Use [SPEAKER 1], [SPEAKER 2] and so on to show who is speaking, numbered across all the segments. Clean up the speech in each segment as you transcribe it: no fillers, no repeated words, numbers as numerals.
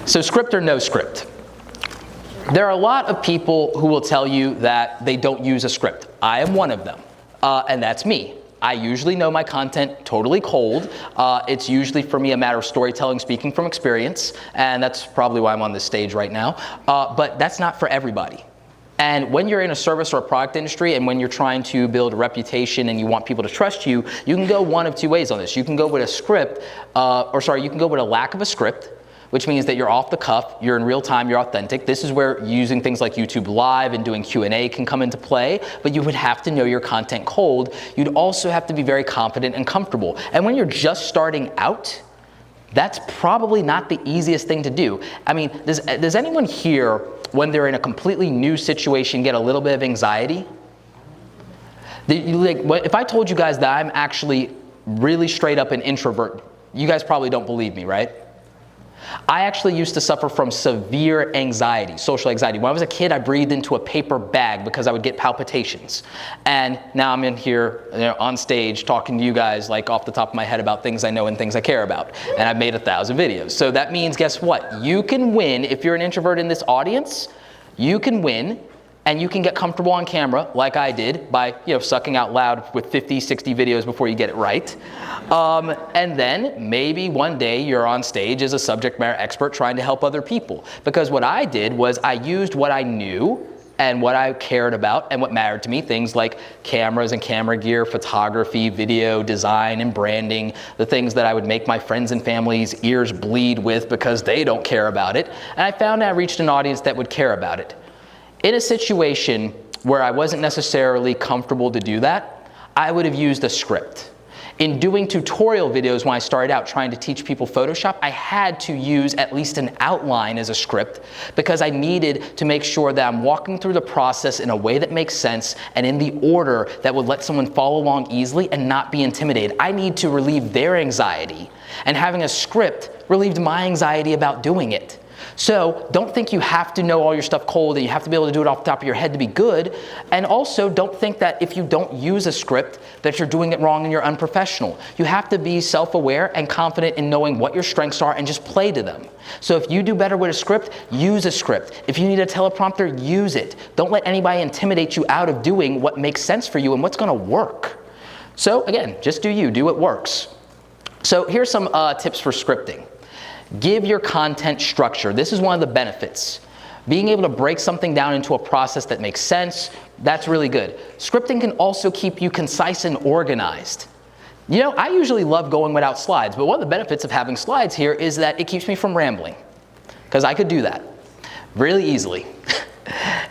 [SPEAKER 1] So script or no script? There are a lot of people who will tell you that they don't use a script. I am one of them, and that's me. I usually know my content totally cold. It's usually for me a matter of storytelling, speaking from experience, and that's probably why I'm on this stage right now. But that's not for everybody. And when you're in a service or a product industry, and when you're trying to build a reputation and you want people to trust you, you can go one of two ways on this. You can go with a script, you can go with a lack of a script, which means that you're off the cuff, you're in real time, you're authentic. This is where using things like YouTube Live and doing Q&A can come into play, but you would have to know your content cold. You'd also have to be very confident and comfortable. And when you're just starting out, that's probably not the easiest thing to do. I mean, does anyone here, when they're in a completely new situation, get a little bit of anxiety? If I told you guys that I'm actually really straight up an introvert, you guys probably don't believe me, right? I actually used to suffer from severe anxiety, social anxiety. When I was a kid, I breathed into a paper bag because I would get palpitations. And now I'm in here, on stage talking to you guys like off the top of my head about things I know and things I care about. And I've made 1,000 videos. So that means, guess what? You can win if you're an introvert in this audience. You can win. And you can get comfortable on camera, like I did, by sucking out loud with 50, 60 videos before you get it right. And then maybe one day you're on stage as a subject matter expert trying to help other people. Because what I did was I used what I knew and what I cared about and what mattered to me, things like cameras and camera gear, photography, video, design, and branding, the things that I would make my friends and family's ears bleed with because they don't care about it. And I found I reached an audience that would care about it. In a situation where I wasn't necessarily comfortable to do that, I would have used a script. In doing tutorial videos when I started out trying to teach people Photoshop, I had to use at least an outline as a script because I needed to make sure that I'm walking through the process in a way that makes sense and in the order that would let someone follow along easily and not be intimidated. I need to relieve their anxiety, and having a script relieved my anxiety about doing it. So don't think you have to know all your stuff cold and you have to be able to do it off the top of your head to be good. And also don't think that if you don't use a script that you're doing it wrong and you're unprofessional. You have to be self-aware and confident in knowing what your strengths are and just play to them. So if you do better with a script, use a script. If you need a teleprompter, use it. Don't let anybody intimidate you out of doing what makes sense for you and what's going to work. So again, just do you, do what works. So here's some tips for scripting. Give your content structure. This is one of the benefits. Being able to break something down into a process that makes sense, that's really good. Scripting can also keep you concise and organized. I usually love going without slides, but one of the benefits of having slides here is that it keeps me from rambling, because I could do that really easily.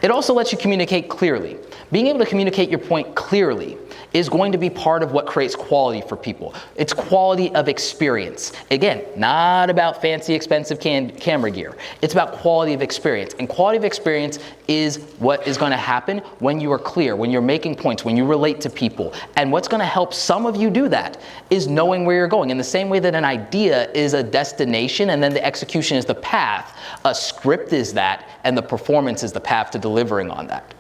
[SPEAKER 1] It also lets you communicate clearly. Being able to communicate your point clearly is going to be part of what creates quality for people. It's quality of experience. Again, not about fancy, expensive camera gear. It's about quality of experience. And quality of experience is what is going to happen when you are clear, when you're making points, when you relate to people. And what's going to help some of you do that is knowing where you're going. In the same way that an idea is a destination and then the execution is the path, a script is that, and the performance is the path to delivering on that.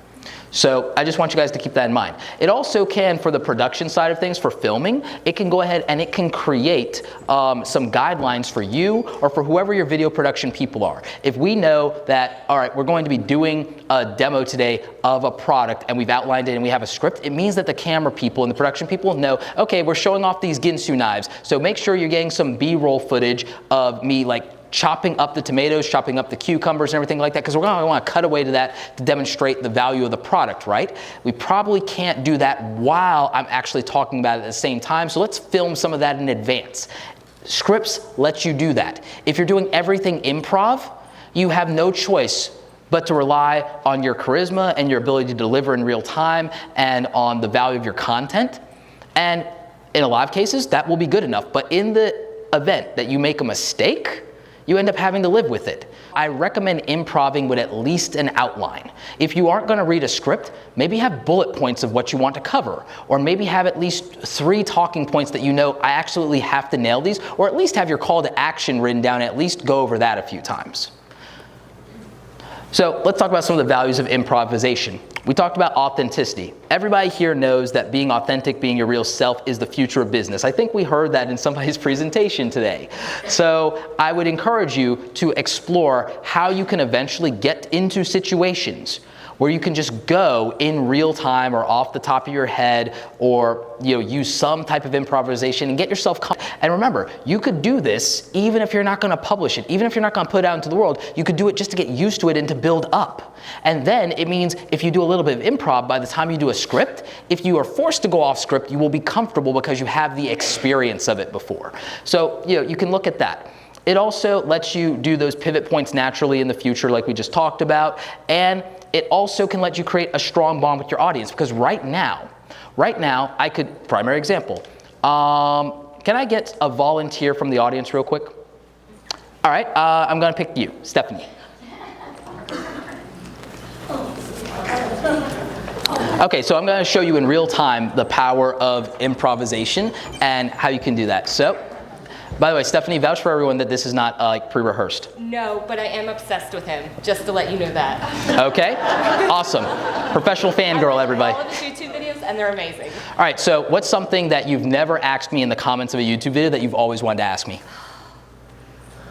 [SPEAKER 1] So I just want you guys to keep that in mind. It also can, for the production side of things, for filming, it can go ahead and it can create some guidelines for you or for whoever your video production people are. If we know that, all right, we're going to be doing a demo today of a product and we've outlined it and we have a script, it means that the camera people and the production people know, okay, we're showing off these Ginsu knives, so make sure you're getting some B-roll footage of me chopping up the tomatoes, chopping up the cucumbers and everything like that, because we're going to want to cut away to that to demonstrate the value of the product, right? We probably can't do that while I'm actually talking about it at the same time, so let's film some of that in advance. Scripts let you do that. If you're doing everything improv, you have no choice but to rely on your charisma and your ability to deliver in real time and on the value of your content. And in a lot of cases, that will be good enough. But in the event that you make a mistake, you end up having to live with it. I recommend improving with at least an outline. If you aren't going to read a script, maybe have bullet points of what you want to cover, or maybe have at least 3 talking points that you know I absolutely have to nail these, or at least have your call to action written down and at least go over that a few times. So let's talk about some of the values of improvisation. We talked about authenticity. Everybody here knows that being authentic, being your real self, is the future of business. I think we heard that in somebody's presentation today. So I would encourage you to explore how you can eventually get into situations where you can just go in real time or off the top of your head, or use some type of improvisation and get yourself and remember, you could do this even if you're not going to publish it, even if you're not going to put it out into the world. You could do it just to get used to it and to build up. And then it means if you do a little bit of improv, by the time you do a script, if you are forced to go off script, you will be comfortable because you have the experience of it before. So you can look at that. It also lets you do those pivot points naturally in the future, like we just talked about, and it also can let you create a strong bond with your audience, because right now, I could, primary example, can I get a volunteer from the audience real quick? All right, I'm gonna pick you, Stephanie. Okay, so I'm gonna show you in real time the power of improvisation and how you can do that. So, by the way, Stephanie, vouch for everyone that this is not like pre-rehearsed.
[SPEAKER 2] No, but I am obsessed with him, just to let you know that.
[SPEAKER 1] Okay, awesome. Professional fangirl, everybody.
[SPEAKER 2] All of his YouTube videos, and they're amazing.
[SPEAKER 1] All right, so what's something that you've never asked me in the comments of a YouTube video that you've always wanted to ask me?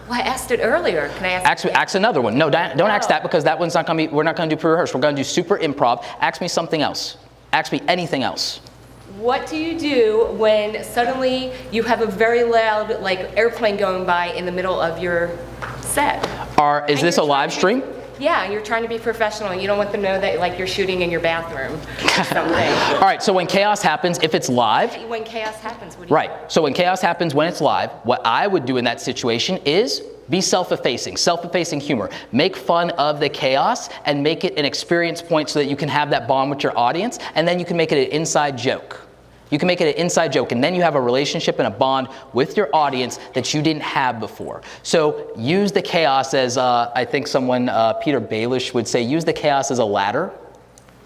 [SPEAKER 2] Well, I asked it earlier. Can I ask?
[SPEAKER 1] Ask another one. No, don't ask that, because that one's not gonna be. We're not gonna do pre-rehearsed. We're gonna do super improv. Ask me something else. Ask me anything else.
[SPEAKER 2] What do you do when suddenly you have a very loud airplane going by in the middle of your set?
[SPEAKER 1] Is this a live stream?
[SPEAKER 2] Yeah, and you're trying to be professional and you don't want them to know that you're shooting in your bathroom or something.
[SPEAKER 1] All right, so when chaos happens, if it's live.
[SPEAKER 2] When chaos happens, what do you do?
[SPEAKER 1] Right, so when chaos happens when it's live, what I would do in that situation is be self-effacing humor. Make fun of the chaos and make it an experience point so that you can have that bond with your audience, and then you can make it an inside joke. You can make it an inside joke, and then you have a relationship and a bond with your audience that you didn't have before. So use the chaos as, I think someone, Peter Baelish would say, use the chaos as a ladder.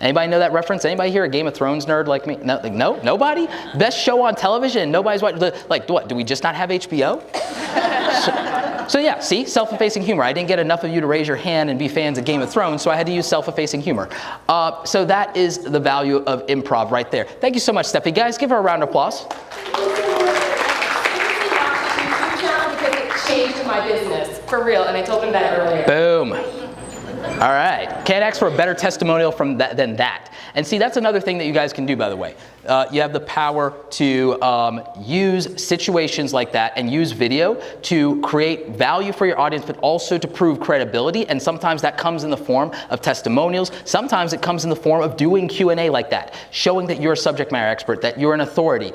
[SPEAKER 1] Anybody know that reference? Anybody here a Game of Thrones nerd like me? No, nobody? Best show on television, nobody's watching. What, do we just not have HBO? So yeah, see, self-effacing humor. I didn't get enough of you to raise your hand and be fans of Game of Thrones, so I had to use self-effacing humor. So that is the value of improv right there. Thank you so much, Steffi. Guys, give her a round of applause.
[SPEAKER 2] Because it changed my business, for real, and I told him that earlier.
[SPEAKER 1] Boom. All right, can't ask for a better testimonial from that than that. And see, that's another thing that you guys can do, by the way. You have the power to use situations like that and use video to create value for your audience, but also to prove credibility. And sometimes that comes in the form of testimonials. Sometimes it comes in the form of doing Q&A like that, showing that you're a subject matter expert, that you're an authority.